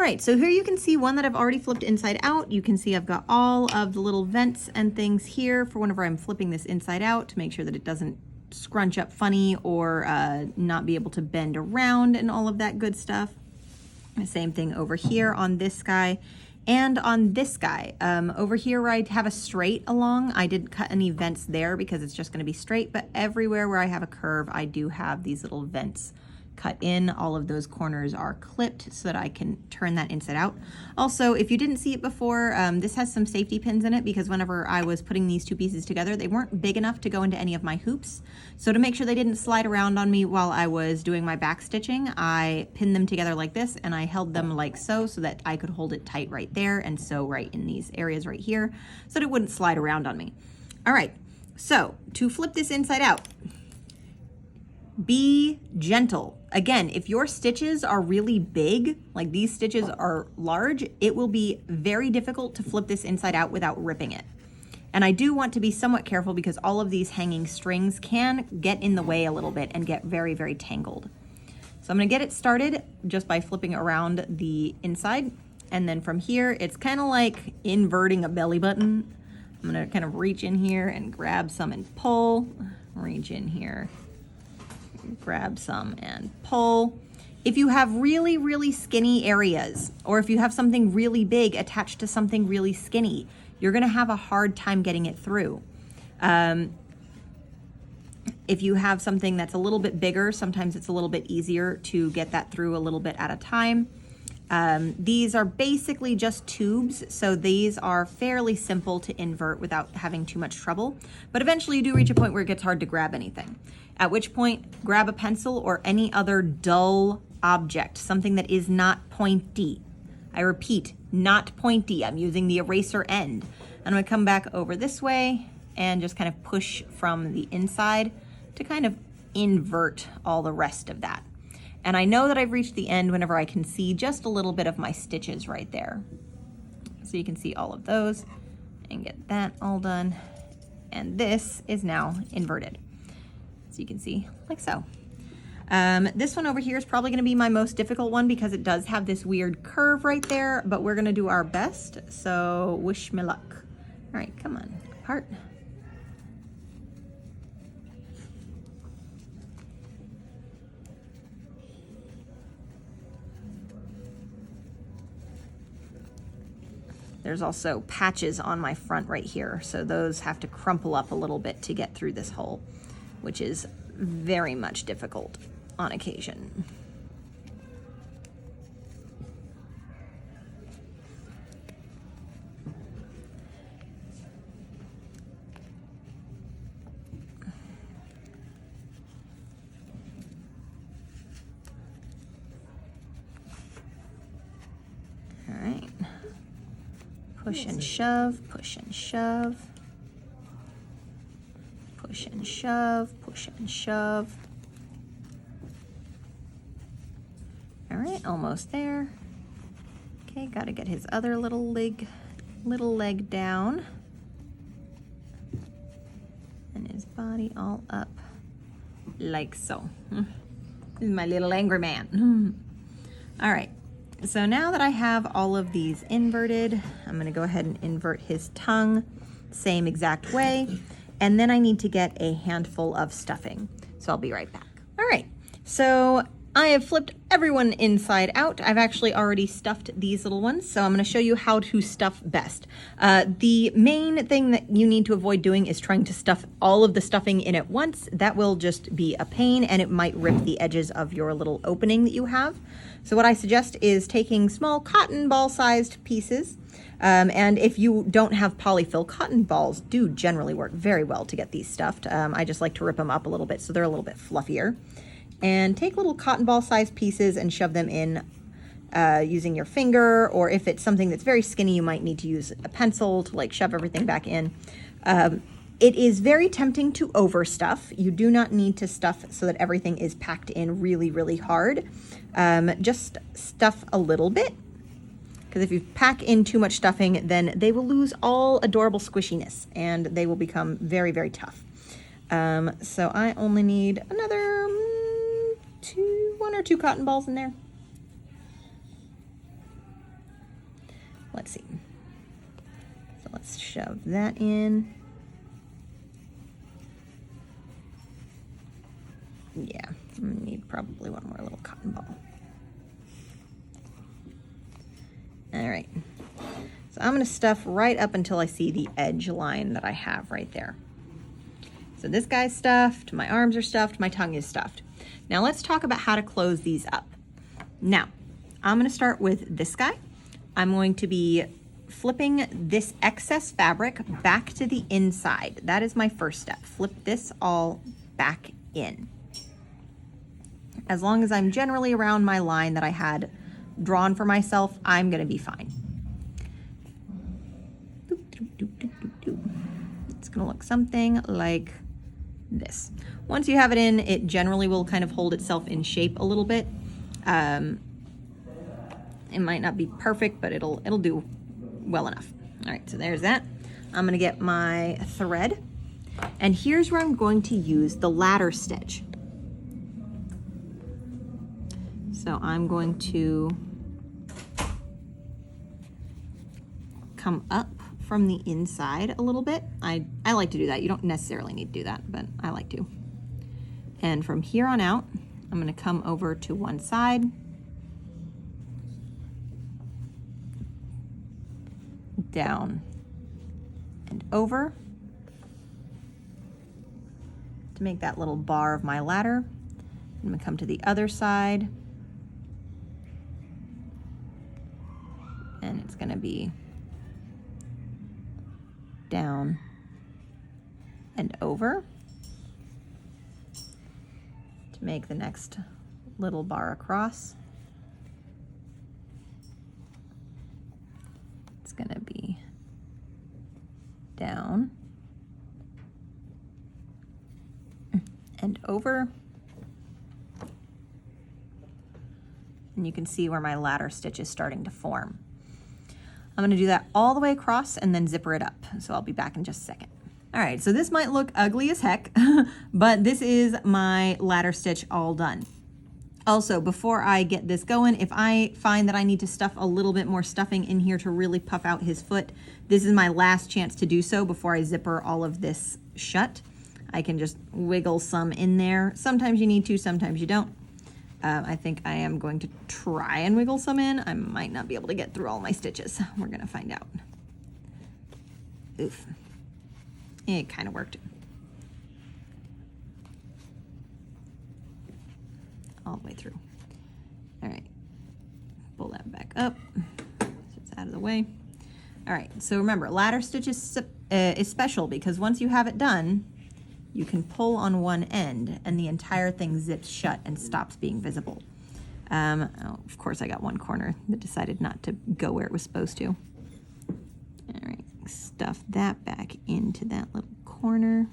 All right, so here you can see one that I've already flipped inside out. You can see I've got all of the little vents and things here for whenever I'm flipping this inside out to make sure that it doesn't scrunch up funny or not be able to bend around and all of that good stuff. The same thing over here on this guy and on this guy. Over here where I have a straight along, I didn't cut any vents there because it's just gonna be straight, but everywhere where I have a curve, I do have these little vents cut in. All of those corners are clipped so that I can turn that inside out. Also, if you didn't see it before, this has some safety pins in it because whenever I was putting these two pieces together, they weren't big enough to go into any of my hoops. So to make sure they didn't slide around on me while I was doing my back stitching, I pinned them together like this and I held them like so that I could hold it tight right there and sew right in these areas right here so that it wouldn't slide around on me. All right, so to flip this inside out, be gentle. Again, if your stitches are really big, like these stitches are large, it will be very difficult to flip this inside out without ripping it. And I do want to be somewhat careful because all of these hanging strings can get in the way a little bit and get very, very tangled. So I'm gonna get it started just by flipping around the inside. And then from here, it's kind of like inverting a belly button. I'm gonna kind of reach in here and grab some and pull, reach in here, grab some and pull. If you have really, really skinny areas, or if you have something really big attached to something really skinny, you're gonna have a hard time getting it through. If you have something that's a little bit bigger, sometimes it's a little bit easier to get that through a little bit at a time. These are basically just tubes, so these are fairly simple to invert without having too much trouble. But eventually you do reach a point where it gets hard to grab anything. At which point, grab a pencil or any other dull object, something that is not pointy. I repeat, not pointy. I'm using the eraser end. I'm gonna come back over this way and just kind of push from the inside to kind of invert all the rest of that. And I know that I've reached the end whenever I can see just a little bit of my stitches right there. So you can see all of those and get that all done. And this is now inverted. So you can see like so. This one over here is probably gonna be my most difficult one because it does have this weird curve right there, but we're gonna do our best. So wish me luck. All right, come on, apart. There's also patches on my front right here, so those have to crumple up a little bit to get through this hole, which is very much difficult on occasion. All right. Push and shove, push and shove. Push and shove, push and shove. All right, almost there. Okay, gotta get his other little leg down. And his body all up like so. This is my little angry man. All right, so now that I have all of these inverted, I'm gonna go ahead and invert his tongue, same exact way. And then I need to get a handful of stuffing. So I'll be right back. All right, so I have flipped everyone inside out. I've actually already stuffed these little ones, so I'm gonna show you how to stuff best. The main thing that you need to avoid doing is trying to stuff all of the stuffing in at once. That will just be a pain and it might rip the edges of your little opening that you have. So what I suggest is taking small cotton ball sized pieces. And if you don't have polyfill, cotton balls do generally work very well to get these stuffed. I just like to rip them up a little bit so they're a little bit fluffier. And take little cotton ball sized pieces and shove them in using your finger, or if it's something that's very skinny, you might need to use a pencil to like shove everything back in. It is very tempting to overstuff. You do not need to stuff so that everything is packed in really, really hard. Just stuff a little bit. Because if you pack in too much stuffing, then they will lose all adorable squishiness and they will become very, very tough. So I only need another one or two cotton balls in there. Let's see. So let's shove that in. Yeah, I'm gonna need probably one more little cotton ball. All right, so I'm gonna stuff right up until I see the edge line that I have right there. So this guy's stuffed, my arms are stuffed, my tongue is stuffed. Now let's talk about how to close these up. Now, I'm gonna start with this guy. I'm going to be flipping this excess fabric back to the inside. That is my first step. Flip this all back in. As long as I'm generally around my line that I had drawn for myself, I'm gonna be fine. It's gonna look something like this. Once you have it in, it generally will kind of hold itself in shape a little bit. It might not be perfect, but it'll do well enough. All right, so there's that. I'm gonna get my thread, and here's where I'm going to use the ladder stitch. So I'm going to come up from the inside a little bit. I like to do that. You don't necessarily need to do that, but I like to. And from here on out, I'm gonna come over to one side, down and over to make that little bar of my ladder. I'm gonna come to the other side, and it's gonna be down and over to make the next little bar across. It's gonna be down and over. And you can see where my ladder stitch is starting to form. I'm gonna do that all the way across and then zipper it up. So I'll be back in just a second. All right, so this might look ugly as heck, but this is my ladder stitch all done. Also, before I get this going, if I find that I need to stuff a little bit more stuffing in here to really puff out his foot, this is my last chance to do so before I zipper all of this shut. I can just wiggle some in there. Sometimes you need to, sometimes you don't. I think I am going to try and wiggle some in. I might not be able to get through all my stitches. We're gonna find out. Oof. It kind of worked. All the way through. All right, pull that back up so it's out of the way. All right, so remember, ladder stitch is special because once you have it done, you can pull on one end and the entire thing zips shut and stops being visible. Oh, of course I got one corner that decided not to go where it was supposed to. All right, stuff that back into that little corner.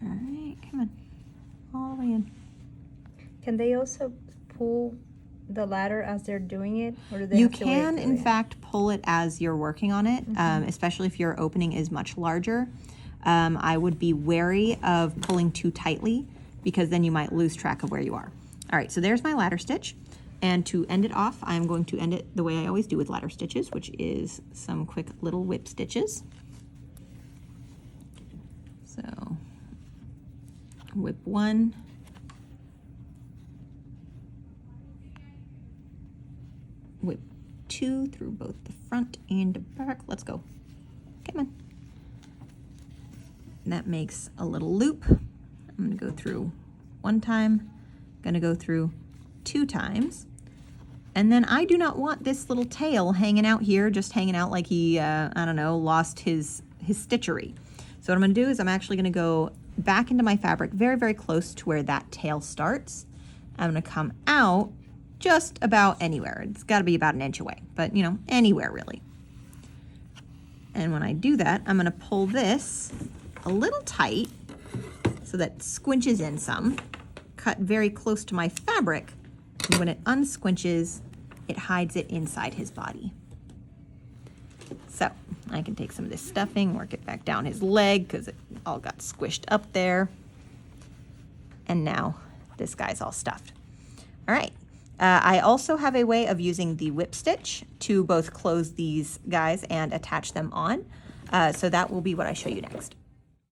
All right, come on, all the way in. Can they also pull the ladder as they're doing it, or do they You have to wait can, till in they- fact, pull it as you're working on it, especially if your opening is much larger. I would be wary of pulling too tightly because then you might lose track of where you are. All right, so there's my ladder stitch. And to end it off, I'm going to end it the way I always do with ladder stitches, which is some quick little whip stitches. So, whip one. Whip two through both the front and the back. Let's go. Come on. And that makes a little loop. I'm gonna go through one time, gonna go through 2 times. And then I do not want this little tail hanging out here, just hanging out like he, I don't know, lost his stitchery. So what I'm gonna do is I'm actually gonna go back into my fabric very, very close to where that tail starts. I'm gonna come out just about anywhere. It's gotta be about 1 inch away, but you know, anywhere really. And when I do that, I'm gonna pull this a little tight so that it squinches in some, cut very close to my fabric, and when it unsquinches, it hides it inside his body. So I can take some of this stuffing, work it back down his leg because it all got squished up there. And now this guy's all stuffed. All right. I also have a way of using the whip stitch to both close these guys and attach them on. So that will be what I show you next.